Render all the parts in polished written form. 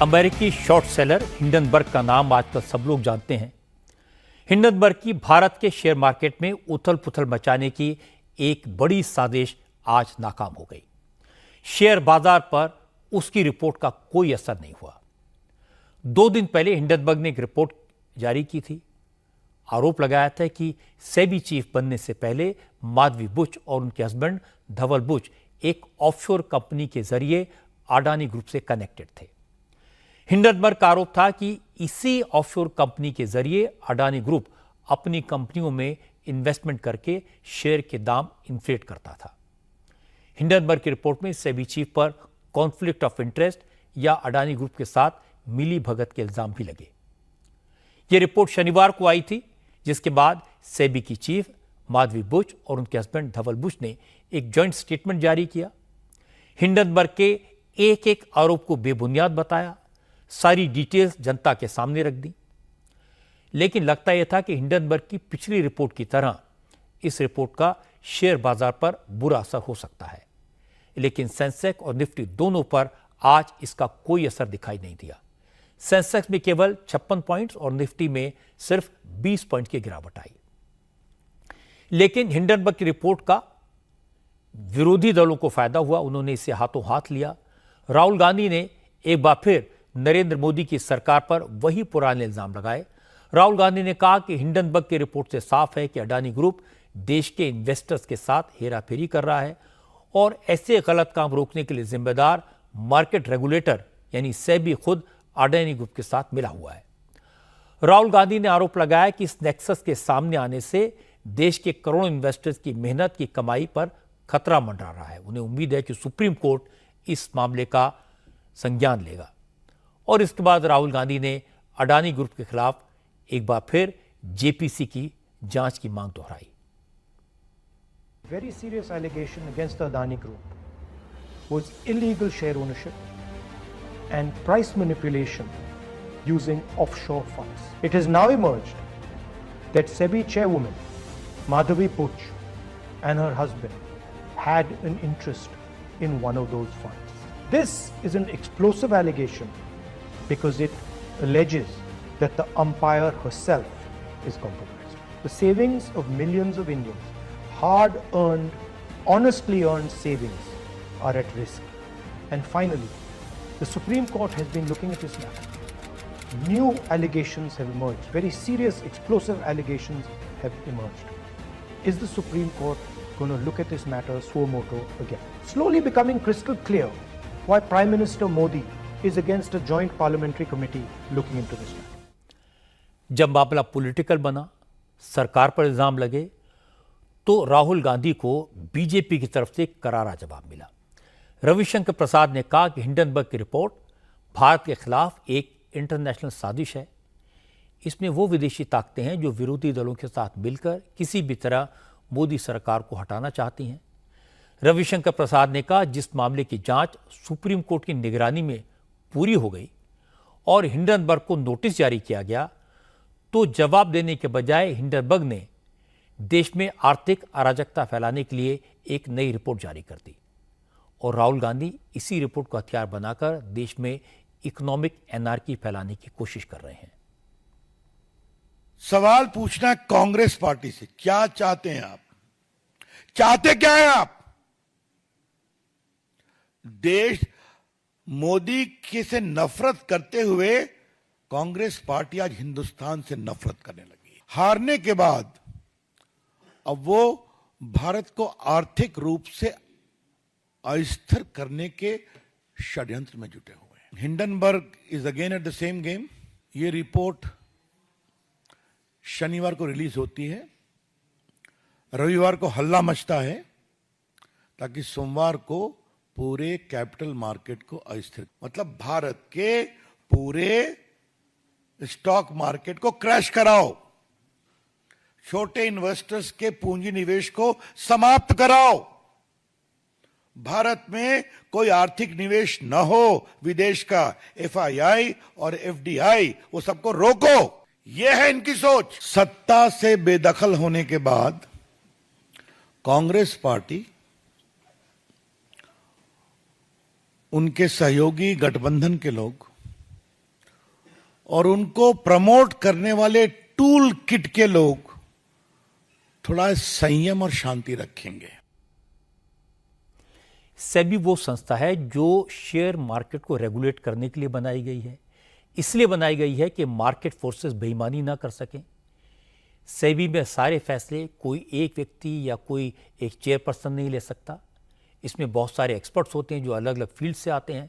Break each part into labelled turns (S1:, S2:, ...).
S1: अमेरिकी short seller Hindenburg का नाम आजकल सब लोग जानते हैं। हिंडनबर्ग की भारत के शेयर मार्केट में उथल पुथल मचाने की एक बड़ी साजिश आज नाकाम हो गई। शेयर बाजार पर उसकी रिपोर्ट का कोई असर नहीं हुआ। 2 दिन पहले हिंडनबर्ग ने एक रिपोर्ट जारी की थी। आरोप लगाया था कि सेबी चीफ बनने से पहले माधवी बुच और उनके हस्बैंड धवल बुच एक ऑफशोर कंपनी के जरिए अडानी ग्रुप से कनेक्टेड थे। हिंडनबर्ग का आरोप था कि इसी ऑफशोर कंपनी के जरिए अडानी ग्रुप अपनी कंपनियों में इन्वेस्टमेंट करके शेयर के दाम इन्फ्लेट करता था। हिंडनबर्ग की रिपोर्ट में सेबी चीफ पर कॉन्फ्लिक्ट ऑफ इंटरेस्ट या अडानी ग्रुप के साथ मिली भगत के इल्जाम भी लगे। यह रिपोर्ट शनिवार को आई थी, जिसके बाद सेबी की चीफ माधवी बुच और उनके हस्बैंड धवल बुच ने एक जॉइंट स्टेटमेंट जारी किया। हिंडनबर्ग के एक एक आरोप को बेबुनियाद बताया, सारी डिटेल्स जनता के सामने रख दी। लेकिन लगता यह था कि हिंडनबर्ग की पिछली रिपोर्ट की तरह इस रिपोर्ट का शेयर बाजार पर बुरा असर हो सकता है। लेकिन सेंसेक्स और निफ्टी दोनों पर आज इसका कोई असर दिखाई नहीं दिया। सेंसेक्स में केवल 56 पॉइंट्स और निफ्टी में सिर्फ 20 पॉइंट की गिरावट आई। लेकिन हिंडनबर्ग की रिपोर्ट का विरोधी दलों को फायदा हुआ। उन्होंने इसे हाथों हाथ लिया। राहुल गांधी ने एक बार फिर नरेंद्र मोदी की सरकार पर वही पुराने इल्जाम लगाए। राहुल गांधी ने कहा कि हिंडनबर्ग की रिपोर्ट से साफ है कि अडानी ग्रुप देश के इन्वेस्टर्स के साथ हेराफेरी कर रहा है और ऐसे गलत काम रोकने के लिए जिम्मेदार मार्केट रेगुलेटर यानी सेबी खुद अडानी ग्रुप के साथ मिला हुआ है। राहुल गांधी ने आरोप लगाया कि इस नेक्सस के सामने आने से देश के करोड़ों इन्वेस्टर्स की मेहनत की कमाई पर खतरा मंडरा रहा है। उन्हें उम्मीद है कि सुप्रीम कोर्ट इस मामले का संज्ञान लेगा। और इसके बाद राहुल गांधी ने अडानी ग्रुप के खिलाफ एक बार फिर जेपीसी की जांच की मांग दोहराई।
S2: Very serious allegation against the Adani Group was illegal share ownership and price manipulation using offshore funds. It has now emerged that SEBI chairwoman Madhavi Buch and her husband had an interest in one of those funds. This is an explosive allegation because it alleges that the umpire herself is compromised. The savings of millions of Indians, hard-earned, honestly earned savings, are at risk. And finally, the Supreme Court has been looking at this matter. New allegations have emerged. Very serious, explosive allegations have emerged. Is the Supreme Court going to look at this matter suo motu again? Slowly becoming crystal clear why Prime Minister Modi is against a joint parliamentary committee looking into this matter.
S1: जब मामला political बना, सरकार पर इल्जाम लगे, तो राहुल गांधी को BJP की तरफ से करारा जवाब मिला। रविशंकर प्रसाद ने कहा कि हिंडनबर्ग की रिपोर्ट भारत के खिलाफ एक इंटरनेशनल साजिश है। इसमें वो विदेशी ताकतें हैं जो विरोधी दलों के साथ मिलकर किसी भी तरह मोदी सरकार को हटाना चाहती हैं। रविशंकर प्रसाद ने कहा, जिस मामले की जांच सुप्रीम कोर्ट की निगरानी में पूरी हो गई और हिंडनबर्ग को नोटिस जारी किया गया, तो जवाब देने के बजाय हिंडनबर्ग ने देश में आर्थिक अराजकता फैलाने के लिए एक नई रिपोर्ट जारी कर दी और राहुल गांधी इसी रिपोर्ट को हथियार बनाकर देश में इकोनॉमिक एनार्की फैलाने की कोशिश कर रहे हैं।
S3: सवाल पूछना कांग्रेस पार्टी से, क्या चाहते हैं आप? चाहते क्या हैं आप? देश मोदी के से नफरत करते हुए कांग्रेस पार्टी आज हिंदुस्तान से नफरत करने लगी। हारने के बाद अब वो भारत को आर्थिक रूप से अस्थिर करने के षड्यंत्र में जुटे हुए हैं। Hindenburg is again at the same game. ये रिपोर्ट शनिवार को रिलीज होती है, रविवार को हल्ला मचता है ताकि सोमवार को पूरे कैपिटल मार्केट को अस्थिर, मतलब भारत के पूरे स्टॉक मार्केट को क्रैश कराओ, छोटे इन्वेस्टर्स के पूंजी निवेश को समाप्त कराओ, भारत में कोई आर्थिक निवेश न हो विदेश का, एफआईआई और एफडीआई वो सबको रोको। ये है इनकी सोच। सत्ता से बेदखल होने के बाद कांग्रेस पार्टी उनके सहयोगी गठबंधन के लोग और उनको प्रमोट करने वाले टूल किट के लोग थोड़ा संयम और शांति रखेंगे।
S1: सेबी वो संस्था है जो शेयर मार्केट को रेगुलेट करने के लिए बनाई गई है। इसलिए बनाई गई है कि मार्केट फोर्सेस बेईमानी ना कर सकें। सेबी में सारे फैसले कोई एक व्यक्ति या कोई एक चेयरपर्सन नहीं ले सकता। इसमें बहुत सारे एक्सपर्ट्स होते हैं जो अलग अलग फील्ड से आते हैं।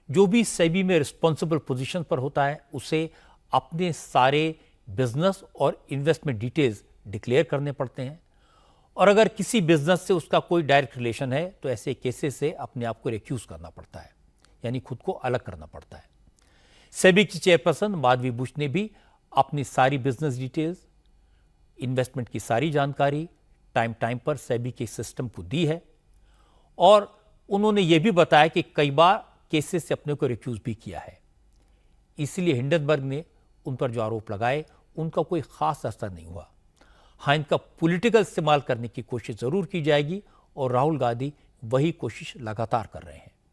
S1: जो भी सेबी में रिस्पॉन्सिबल पोजीशन पर होता है उसे अपने सारे बिजनेस और इन्वेस्टमेंट डिटेल्स डिक्लेयर करने पड़ते हैं, और अगर किसी बिजनेस से उसका कोई डायरेक्ट रिलेशन है तो ऐसे केसेस से अपने आप को रिक्यूज करना पड़ता है, यानी खुद को अलग करना पड़ता है। सेबी की चेयरपर्सन माधवी बुश ने भी अपनी सारी बिजनेस डिटेल्स, इन्वेस्टमेंट की सारी जानकारी टाइम पर सेबी के सिस्टम को दी है, और उन्होंने ये भी बताया कि कई बार केसेस से अपने को रिक्यूज भी किया है। इसलिए हिंडनबर्ग ने उन पर जो आरोप लगाए उनका कोई खास असर नहीं हुआ। हाँ, इनका पॉलिटिकल इस्तेमाल करने की कोशिश जरूर की जाएगी, और राहुल गांधी वही कोशिश लगातार कर रहे हैं।